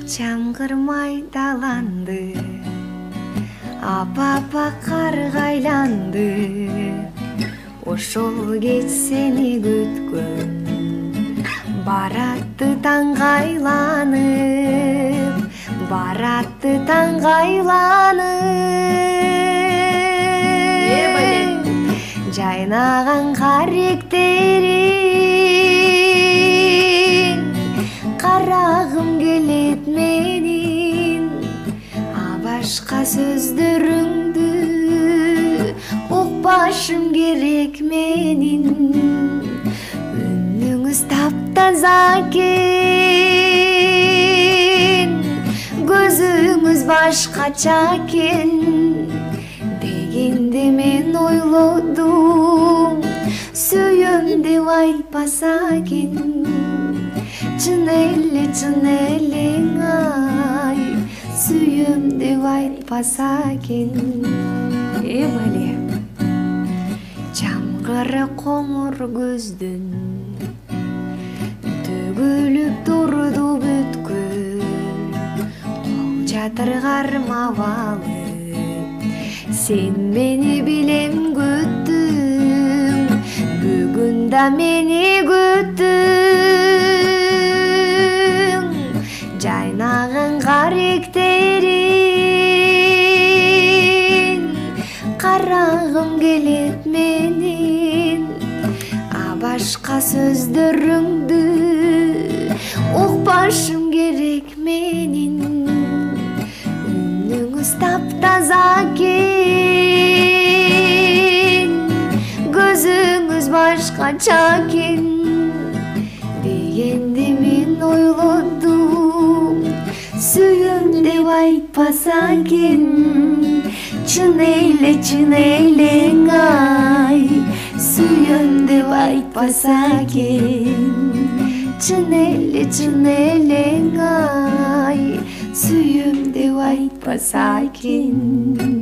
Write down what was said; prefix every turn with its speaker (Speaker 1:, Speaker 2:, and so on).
Speaker 1: Чаңгыр майдаланды, апа карга айланды. Ошол кеч сени күткөн баратты таңга айланып, баратты таңга айланып. Жайнаган каректериң карагым келет менин, башка сөздөрүңдү укпашым керек менин. Үнүңүз таптаза экен, көзүңүз башкача экен дегенде мен ойлодум, сүйөм деп айтпаса экен. Чын элең ай, сүйөм деп айтпаса экен. Бале чамгыры коңур көздүн төгүлүп турду бүткүл, кол жатыр кармап алып, сен мени билем күттүң, бүгүн да мени күттүң. Жайнаган каректериң карагым келет менин, башка сөздөрүңдү укпашым керек менин. Үнүңүз таптаза экен, көзүңүз башкача экен дегенде мен ойлодум, сүйөм деп айтпаса экен. Чын элең ай, сүйөм деп айтпаса экен. Чын элең ай, сүйөм деп айтпаса экен.